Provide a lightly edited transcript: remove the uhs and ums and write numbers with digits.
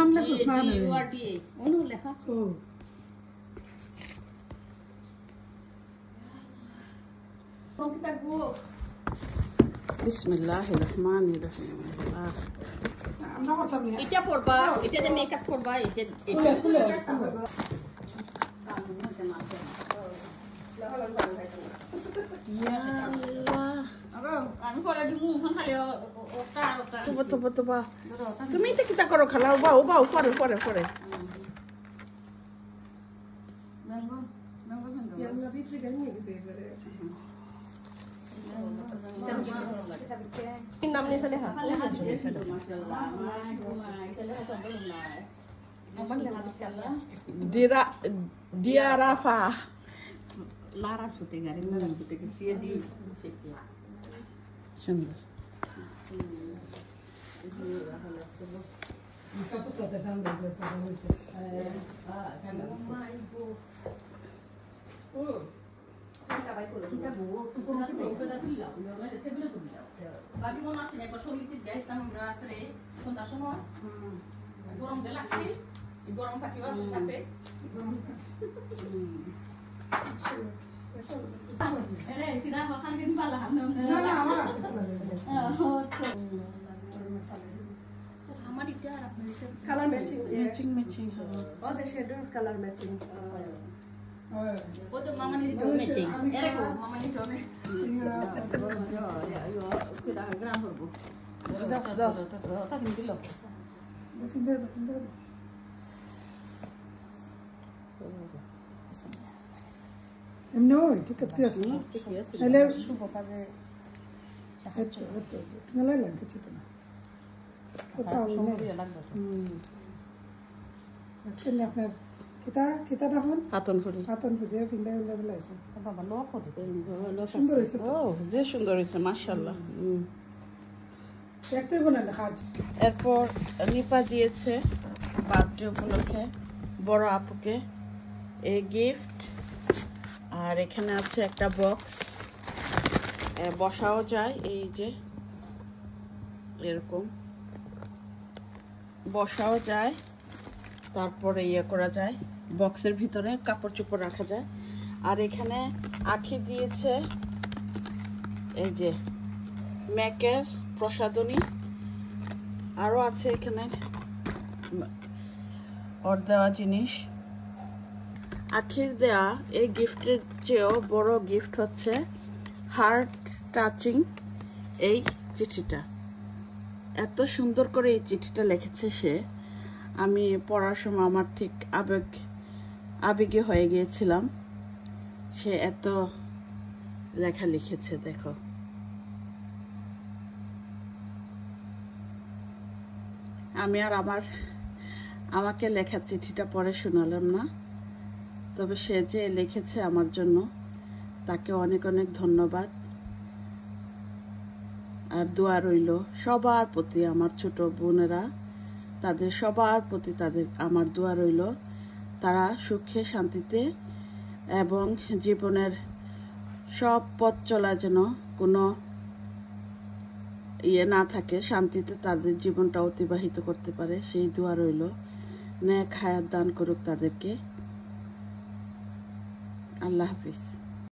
নাম লেখছ না অনু লেখা ও বিসমিল্লাহির রহমানির রহিম আমরা কথা বলি এটা করবা এটা যে মেকআপ করবা এটা ইয়া আল্লাহ আমি পরে দিমু খালি তোবা তুমি তো কিটা করো খালা বাউ পরে নাম নিয়ে চলে হ্যাঁ dia Rafa Lara sute gari Lara sute ke sia di সুন্দর Babi mau nasi nih, pas itu guys, sama beratre, kontak semua. Gorong delaksi, gorong pakai wasu sate. Tidak makan di bawah, Sama di darat, color matching. matching Oh, the shadow color matching. Oh, tuh mama nih di matching. Ereko, mama nih di Kita gram berbu. Tak dulu. এমনি ওই ঠিক আছে তাহলে শুভ কাজে সাহায্য হতো মেলা লাগে কিছু তো না কোথাও আসলে আপনার কিতা তখন হাতন ফুটে ফিন্দা উল্লা বেলা আছে বাবা লোক হতে সুন্দর হয়েছে ও যে সুন্দর হয়েছে মাশাআল্লাহ দেখতে বানালে খাট এরপর রিপা দিয়েছে বার্থডে উপলক্ষে বড় আপুকে এই গিফট আর এখানে আছে একটা বক্স বসাও যায় এই যে এরকম বসাও যায় তারপরে ইয়ে করা যায় বক্সের ভিতরে কাপড় চোপড় রাখা যায় আর এখানে আখি দিয়েছে এই যে ম্যাকের প্রসাধনী আরও আছে এখানে ওর দেওয়া জিনিস আখির দেয়া এই গিফটের চেয়েও বড় গিফট হচ্ছে হার্ট টাচিং এই চিঠিটা এত সুন্দর করে এই চিঠিটা লিখেছে সে আমি পড়ার সময় আমার ঠিক আবেগে হয়ে গিয়েছিলাম সে এত লেখা লিখেছে দেখো আমি আর আমাকে লেখা চিঠিটা পড়ে শোনালাম না তবে সে যে লিখেছে আমার জন্য তাকে অনেক অনেক ধন্যবাদ আর দোয়া রইল সবার প্রতি আমার ছোট বোনেরা তাদের সবার প্রতি আমার দোয়া রইল তারা সুখে শান্তিতে এবং জীবনের সব পথ চলা যেন কোনো ইয়ে না থাকে শান্তিতে তাদের জীবনটা অতিবাহিত করতে পারে সেই দোয়া রইল নেক হায়াত দান করুক তাদেরকে আল্লাহ হাফিজ